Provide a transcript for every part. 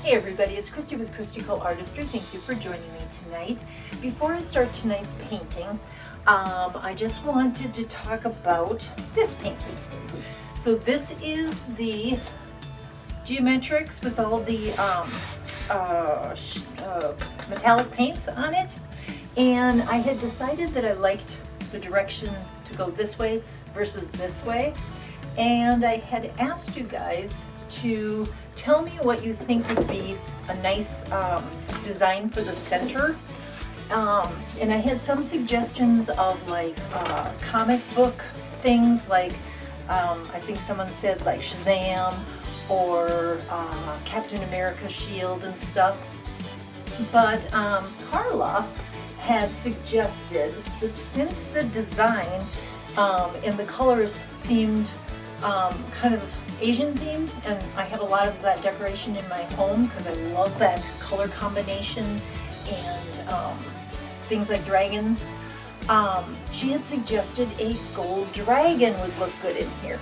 Hey everybody, it's Christy with Christy Artistry. Thank you for joining me tonight. Before I start tonight's painting, I just wanted to talk about this painting. So this is the Geometrics with all the metallic paints on it. And I had decided that I liked the direction to go this way versus this way. And I had asked you guys to tell me what you think would be a nice design for the center. And I had some suggestions of like comic book things, like I think someone said like Shazam or Captain America shield and stuff. But Carla had suggested that since the design and the colors seemed kind of Asian themed, and I have a lot of that decoration in my home because I love that color combination and things like dragons. She had suggested a gold dragon would look good in here.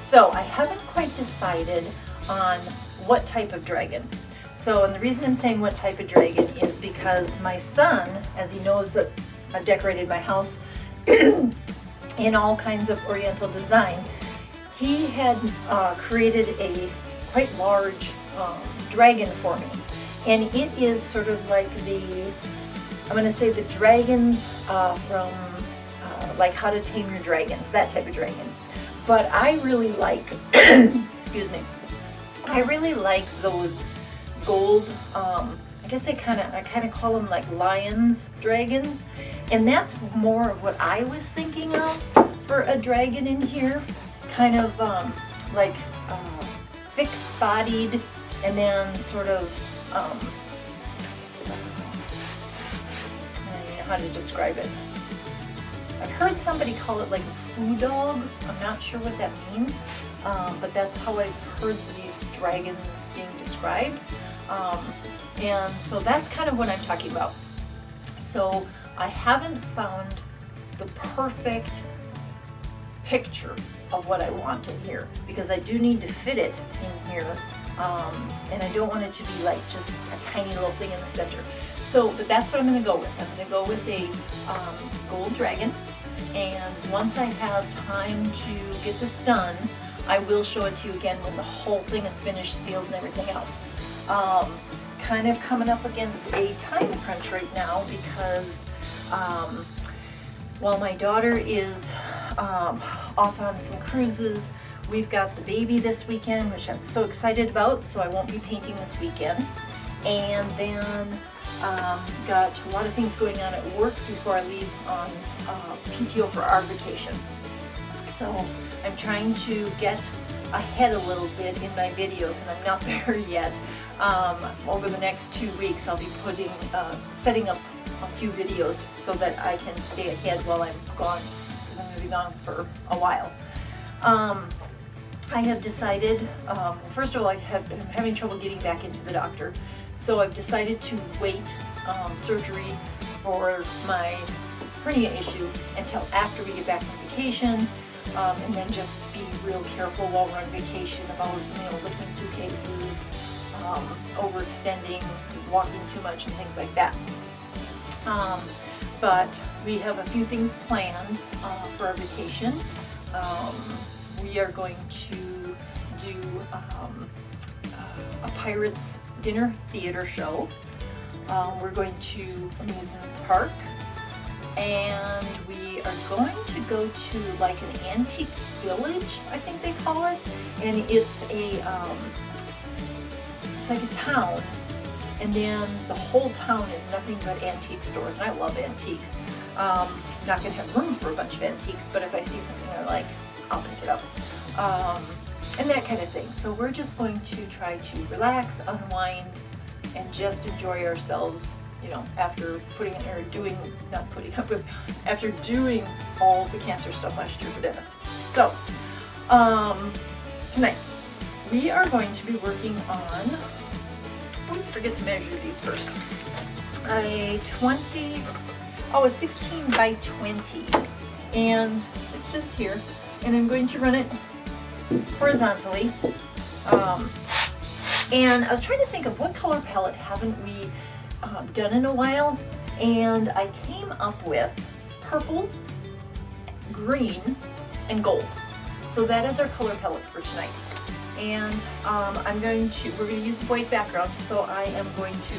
So I haven't quite decided on what type of dragon. So, and the reason I'm saying what type of dragon is because my son, as he knows that I've decorated my house in all kinds of Oriental design, he had created a quite large dragon for me. And it is sort of like the, I'm going to say the dragon from like How to Tame Your Dragons, that type of dragon. But I really like, excuse me, I really like those gold, I guess I kind of call them like lions dragons. And that's more of what I was thinking of for a dragon in here. Kind of like thick-bodied, and then sort of, I don't know how to describe it. I've heard somebody call it like a foo dog. I'm not sure what that means, but that's how I've heard these dragons being described. And so that's kind of what I'm talking about. So I haven't found the perfect picture of what I want in here, because I do need to fit it in here, and I don't want it to be like just a tiny little thing in the center. So, but that's what I'm going to go with. I'm going to go with a gold dragon, and once I have time to get this done, I will show it to you again when the whole thing is finished, sealed, and everything else. Kind of coming up against a time crunch right now because while my daughter is off on some cruises, we've got the baby this weekend, which I'm so excited about, so I won't be painting this weekend. And then got a lot of things going on at work before I leave on PTO for our vacation. So I'm trying to get ahead a little bit in my videos, and I'm not there yet. Over the next 2 weeks, I'll be setting up a few videos so that I can stay ahead while I'm gone, because I'm going to be gone for a while. I have decided, first of all, I'm having trouble getting back into the doctor, so I've decided to wait surgery for my hernia issue until after we get back from vacation, and then just be real careful while we're on vacation about, lifting suitcases, overextending, walking too much, and things like that. But we have a few things planned for our vacation. We are going to do a Pirates dinner theater show. We're going to amusement park, and we are going to go to like an antique village, I think they call it, and it's like a town. And then the whole town is nothing but antique stores, and I love antiques. Not gonna have room for a bunch of antiques, but if I see something I like, I'll pick it up. And that kind of thing. So we're just going to try to relax, unwind, and just enjoy ourselves, after after doing all the cancer stuff last year for Dennis. So, tonight, we are going to be working on, I always forget to measure these first. A 16 by 20, and it's just here, and I'm going to run it horizontally And I was trying to think of what color palette haven't we done in a while, and I came up with purples, green, and gold. So that is our color palette for tonight. And we're going to use a white background, so I am going to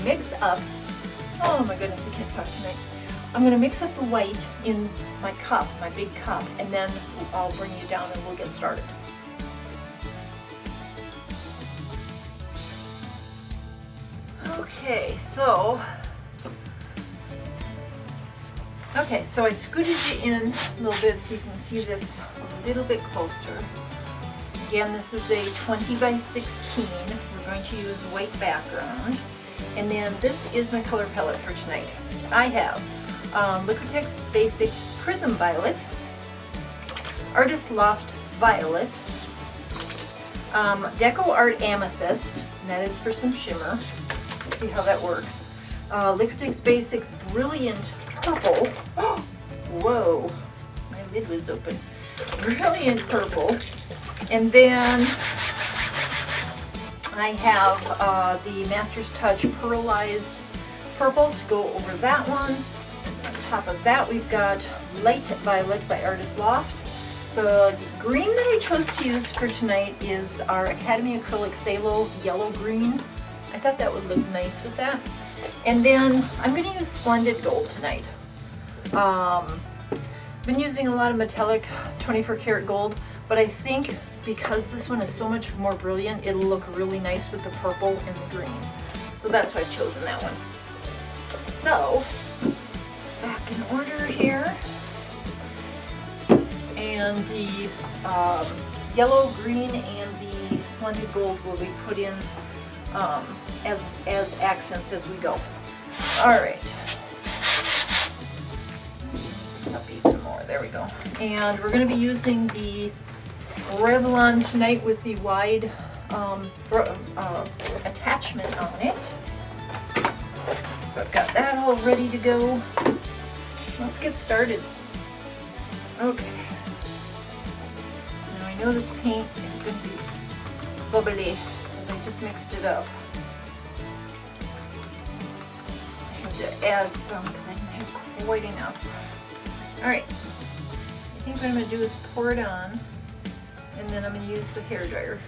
mix up, oh my goodness, I can't talk tonight. I'm going to mix up the white in my cup, my big cup, and then I'll bring you down and we'll get started. Okay, so I scooted you in a little bit so you can see this a little bit closer. Again, this is a 20 by 16. We're going to use white background. And then this is my color palette for tonight. I have Liquitex Basics Prism Violet, Loft Violet, Deco Art Amethyst, and that is for some shimmer. We'll see how that works. Liquitex Basics Brilliant Purple. Oh, whoa, my lid was open. Brilliant Purple. And then I have the Master's Touch Pearlized Purple to go over that one. On top of that, we've got Light Violet by Loft. The green that I chose to use for tonight is our Academy Acrylic Thalo Yellow Green. I thought that would look nice with that. And then I'm going to use Splendid Gold tonight. Been using a lot of metallic 24 karat gold, but I think because this one is so much more brilliant, it'll look really nice with the purple and the green. So that's why I've chosen that one. So, it's back in order here. And the yellow, green, and the Splendid Gold will be put in as accents as we go. All right. This up even more. There we go. And we're going to be using the Revlon tonight with the wide attachment on it. So I've got that all ready to go. Let's get started. Okay. Now I know this paint is going to be bubbly because I just mixed it up. I have to add some because I didn't have quite enough. Alright. I think what I'm going to do is pour it on, and then I'm going to use the hairdryer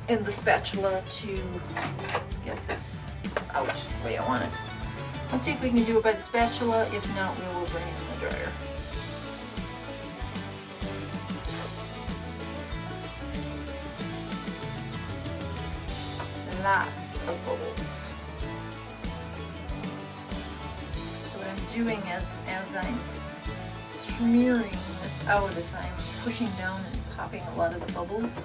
and the spatula to get this out the way I want it. Let's see if we can do it by the spatula. If not, we will bring it in the dryer. Lots of bubbles. So what I'm doing is, as I'm smearing this out, as I'm pushing down and popping a lot of the bubbles.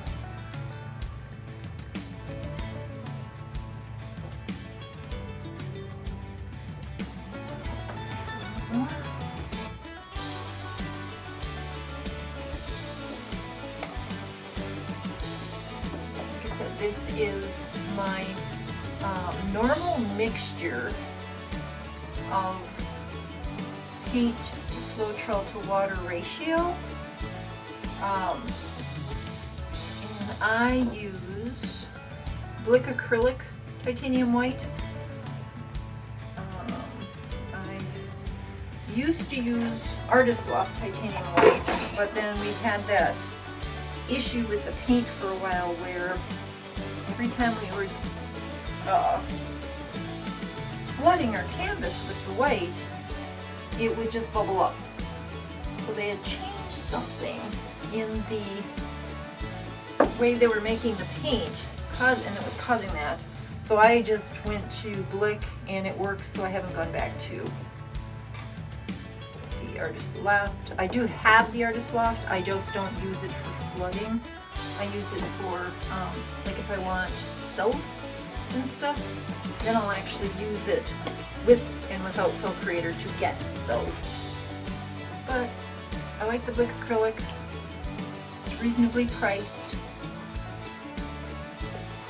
Like I said, this is my normal mixture of paint to Floetrol to water ratio. And I use Blickrylic titanium white. I used to use Loft titanium white, but then we had that issue with the paint for a while where every time we were flooding our canvas with the white, it would just bubble up. So they had changed something in the way they were making the paint, and it was causing that. So I just went to Blick and it works, so I haven't gone back to the Loft. I do have the Loft, I just don't use it for flooding. I use it for, like if I want cells and stuff, then I'll actually use it with and without Cell Creator to get cells. But I like the Blickrylic. It's reasonably priced.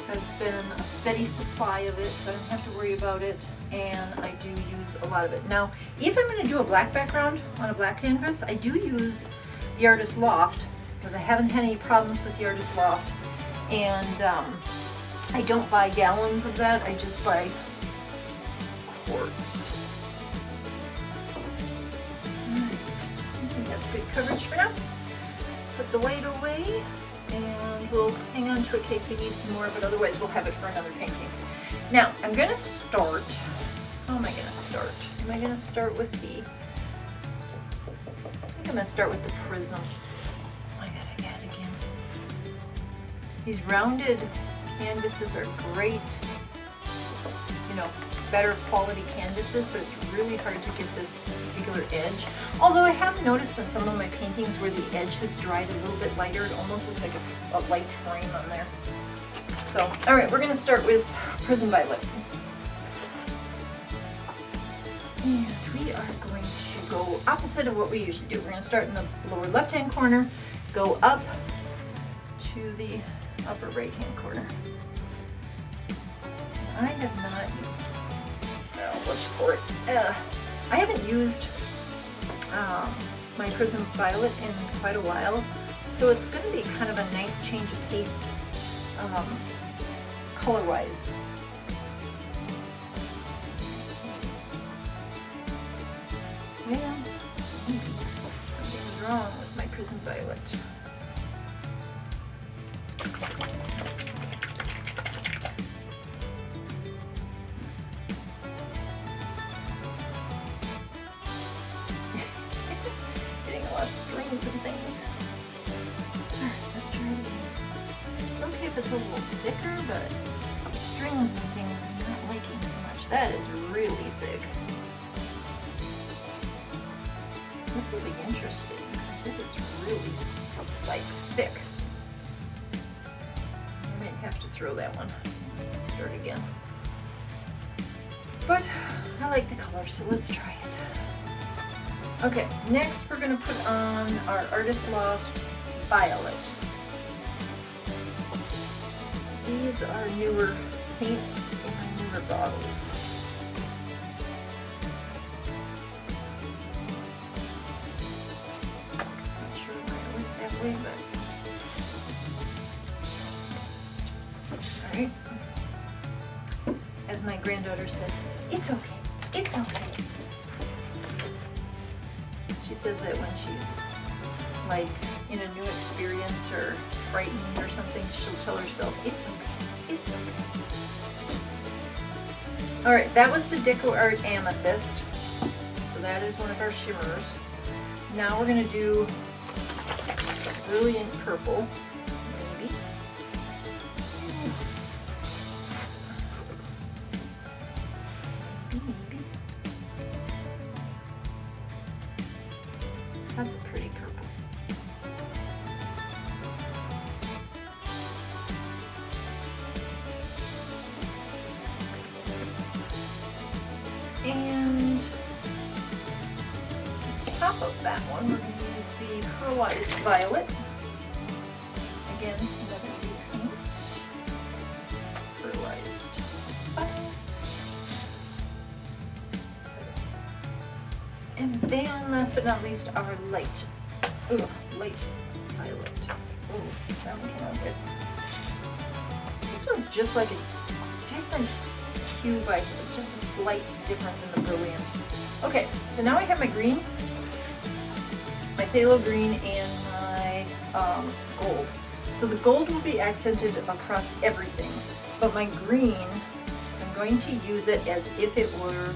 There's been a steady supply of it, so I don't have to worry about it, and I do use a lot of it. Now, if I'm going to do a black background on a black canvas, I do use the Loft, because I haven't had any problems with the Artist Loft, and I don't buy gallons of that, I just buy quarts. Alright, I think that's good coverage for now. Let's put the white away, and we'll hang on to it in case we need some more, but otherwise we'll have it for another painting. Now, I'm going to start, how am I going to start? Am I going to start with the, I think I'm going to start with the Prism. Oh my god, I got it again. These rounded canvases are great, you know, better quality canvases, but it's really hard to get this particular edge. Although I have noticed on some of my paintings where the edge has dried a little bit lighter, it almost looks like a light frame on there. So, all right, we're going to start with Prism Violet. And we are going to go opposite of what we usually do. We're going to start in the lower left-hand corner, go up to the upper right-hand corner. I have not, look for it. I haven't used my Prism Violet in quite a while, so it's going to be kind of a nice change of pace color-wise. Yeah, something's wrong with my Prism Violet. Getting a lot of strings and things. Alright, let's try it again. It's okay if it's a little thicker, but the strings and things I'm not liking so much. That is really thick. This will be interesting, because it is really, like, thick. I might have to throw that one. Start again. But I like the color, so let's try it. Okay, next we're going to put on our Artist Loft Violet. These are newer paints or newer bottles. Alright. As my granddaughter says, it's okay, it's okay. She says that when she's like in a new experience or frightened or something, she'll tell herself, it's okay, it's okay. Alright, that was the Deco Art Amethyst. So that is one of our shimmers. Now we're going to do brilliant purple, maybe. Maybe. That's a pretty purple. And on top of that one, we're going to use the Pearlized Violet. Again, another deep paint. Pearlized Violet. And then, last but not least, our light violet. Oh, that one came out good. This one's just like a different hue by just a slight difference in the brilliant. Okay, so now I have my green, my phthalo green, and my gold. So the gold will be accented across everything, but my green, I'm going to use it as if it were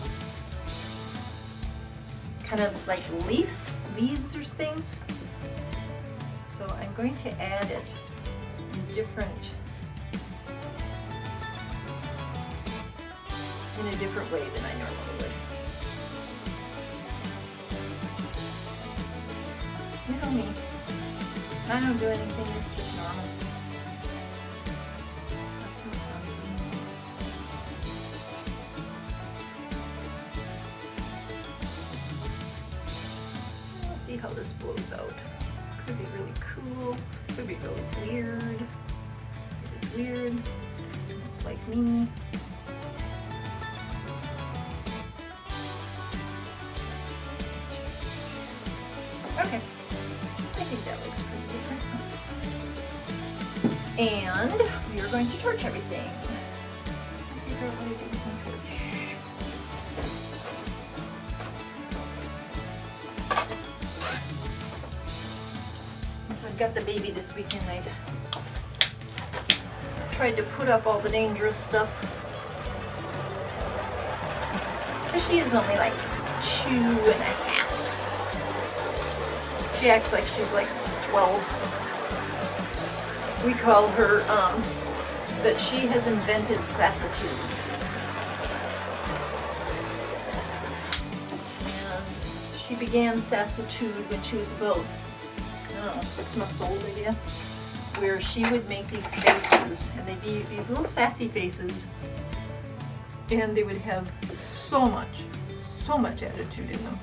kind of like leaves or things. So I'm going to add it in a different way than I normally would. You know me. I don't do anything, it's just normal. That's what fun for me. We'll see how this blows out. Could be really cool, could be really weird. If it's weird, it's like me. Okay, I think that looks pretty different. And we are going to torch everything. So let's figure out what I do with my torch. Since I've got the baby this weekend, I've tried to put up all the dangerous stuff. Because she is only like 2.5. She acts like she's like 12. We call her that she has invented sassitude. And she began sassitude when she was about, I don't know, 6 months old, I guess, where she would make these faces, and they'd be these little sassy faces, and they would have so much attitude in them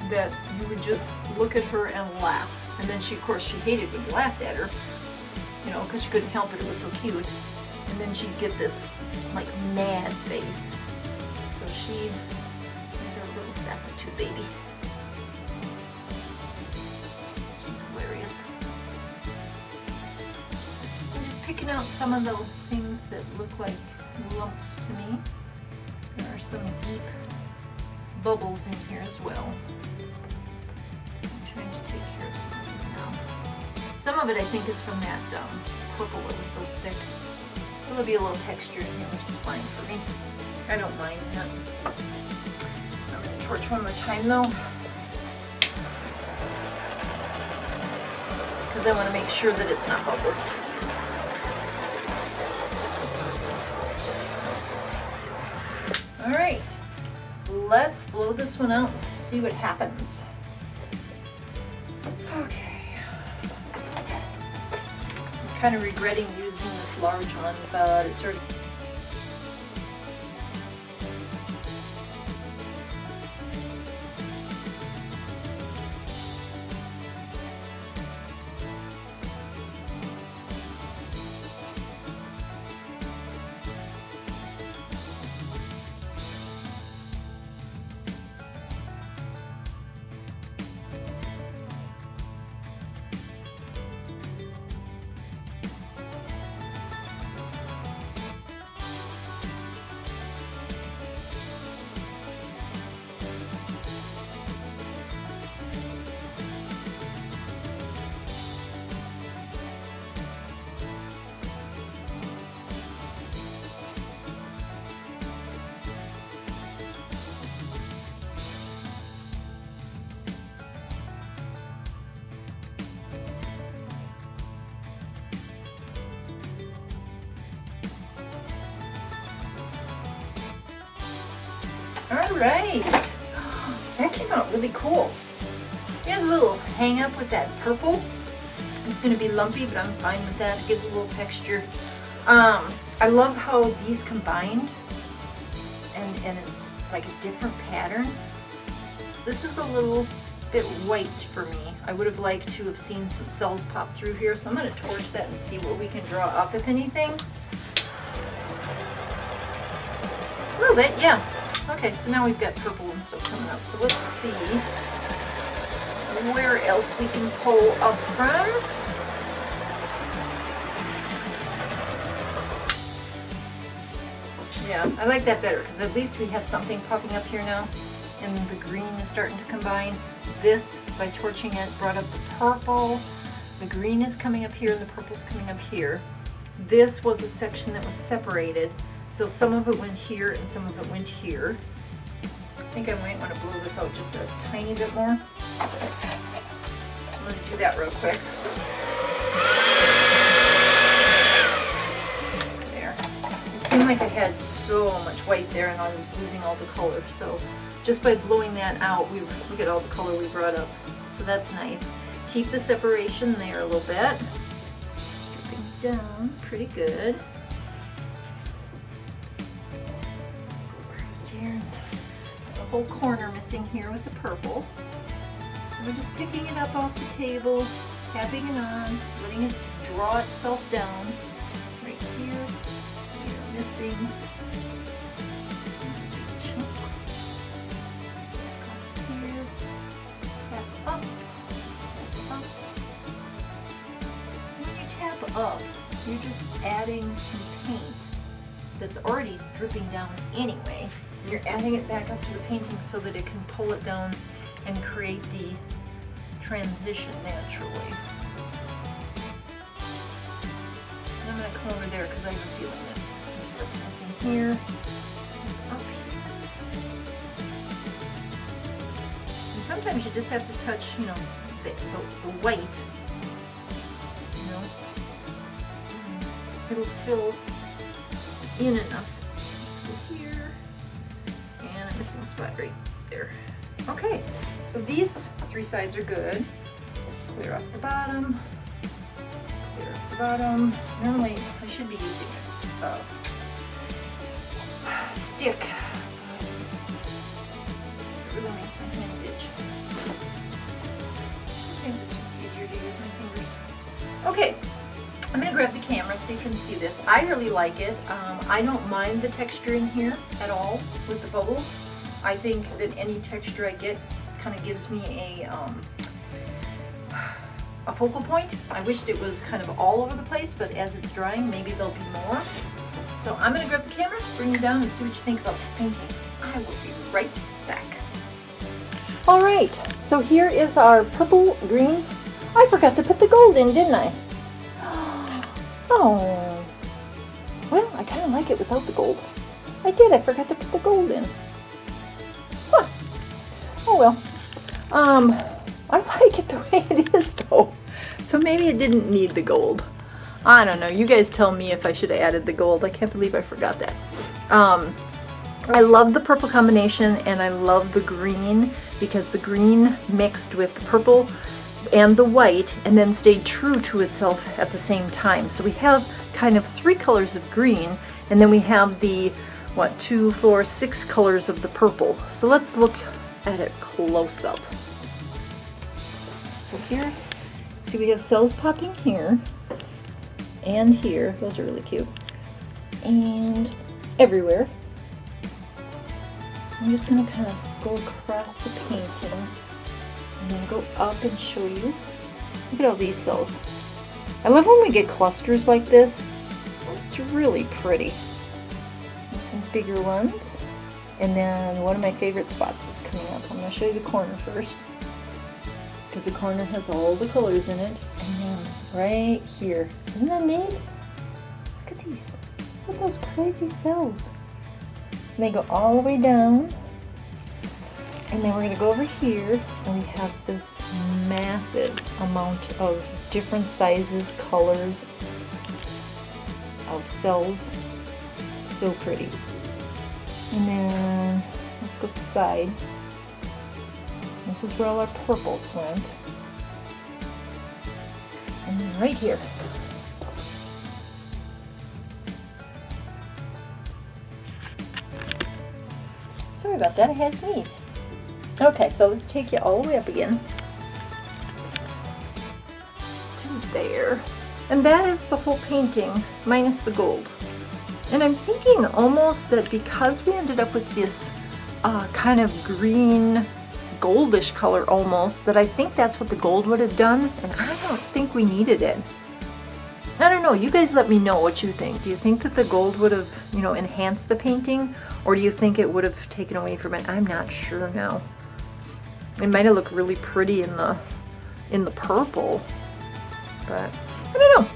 that you would just look at her and laugh. And then she, of course, she hated when you laughed at her, you know, because she couldn't help it, it was so cute. And then she'd get this, like, mad face. So she is our little sassitude baby. She's hilarious. I'm just picking out some of the things that look like lumps to me. There are some deep bubbles in here as well. I'm trying to take care of some of these now. Some of it I think is from that purple that was so thick. There'll be a little texture in here, which is fine for me. I don't mind that. I'm going to torch one more time though, because I want to make sure that it's not bubbles. All right, let's blow this one out and see what happens. Okay. I'm kind of regretting using this large one, but it's already... All right, that came out really cool. It has a little hang up with that purple. It's going to be lumpy, but I'm fine with that. It gives a little texture. I love how these combined, and it's like a different pattern. This is a little bit white for me. I would have liked to have seen some cells pop through here, so I'm going to torch that and see what we can draw up, if anything. A little bit, yeah. Okay, so now we've got purple and stuff coming up. So let's see where else we can pull up from. Yeah, I like that better because at least we have something popping up here now, and the green is starting to combine. This, by torching it, brought up the purple. The green is coming up here and the purple's coming up here. This was a section that was separated. So some of it went here and some of it went here. I think I might want to blow this out just a tiny bit more. Let's do that real quick. There. It seemed like I had so much white there and I was losing all the color. So just by blowing that out, look at all the color we brought up. So that's nice. Keep the separation there a little bit. Dripping down pretty good. Here. The whole corner missing here with the purple. So we're just picking it up off the table, tapping it on, letting it draw itself down. Right here, we're missing. Chunk. Across here. Tap up. Tap up. When you tap up, you're just adding some paint that's already dripping down anyway. You're adding it back up to the painting so that it can pull it down and create the transition naturally. And I'm going to come over there because I have a feeling that some stuff's missing here. Up here. And sometimes you just have to touch, you know, the white. You know, it'll fill in enough. So here, and a missing spot right there. Okay, so these three sides are good. Clear off the bottom. Clear off the bottom. Normally, I should be using a stick. It really makes my hands itch. Sometimes it's just easier to use my fingers. Okay, I'm going to grab the camera so you can see this. I really like it. I don't mind the texture in here at all with the bubbles. I think that any texture I get kind of gives me a focal point. I wished it was kind of all over the place, but as it's drying, maybe there'll be more. So I'm going to grab the camera, bring you down, and see what you think about this painting. I will be right back. All right, so here is our purple green. I forgot to put the gold in, didn't I? Oh, well, I kind of like it without the gold. I forgot to put the gold in. Huh. Oh well. I like it the way it is though. So maybe it didn't need the gold. I don't know. You guys tell me if I should have added the gold. I can't believe I forgot that. I love the purple combination and I love the green because the green mixed with the purple and the white and then stayed true to itself at the same time. So we have kind of 3 colors of green and then we have the 2, 4, 6 colors of the purple. So let's look at it close up. So here, see we have cells popping here and here. Those are really cute. And everywhere. I'm just going to kind of go across the painting and then go up and show you. Look at all these cells. I love when we get clusters like this. It's really pretty. There's some bigger ones. And then one of my favorite spots is coming up. I'm going to show you the corner first. Because the corner has all the colors in it. And then right here. Isn't that neat? Look at these. Look at those crazy cells. And they go all the way down. And then we're going to go over here and we have this massive amount of different sizes, colors of cells. So pretty. And then let's go to the side. This is where all our purples went. And then right here. Sorry about that, I had to sneeze. Okay, so let's take you all the way up again to there. And that is the whole painting minus the gold. And I'm thinking almost that because we ended up with this kind of green goldish color almost, that I think that's what the gold would have done, and I don't think we needed it. I don't know, you guys let me know what you think. Do you think that the gold would have, you know, enhanced the painting, or do you think it would have taken away from it? I'm not sure now. It might have looked really pretty in the purple, but I don't know.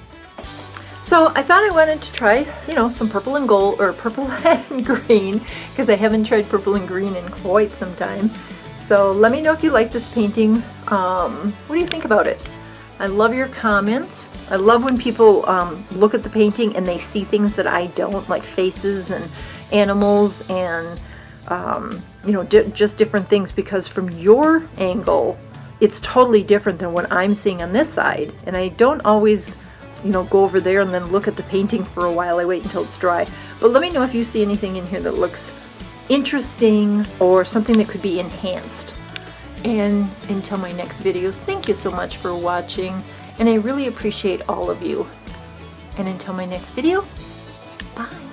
So I thought I wanted to try, you know, some purple and gold, or purple and green, because I haven't tried purple and green in quite some time. So let me know if you like this painting. What do you think about it? I love your comments. I love when people look at the painting and they see things that I don't, like faces and animals and you know, just different things, because from your angle it's totally different than what I'm seeing on this side, and I don't always, you know, go over there and then look at the painting for a while. I wait until it's dry. But let me know if you see anything in here that looks interesting or something that could be enhanced. And until my next video, thank you so much for watching, and I really appreciate all of you. And until my next video, bye.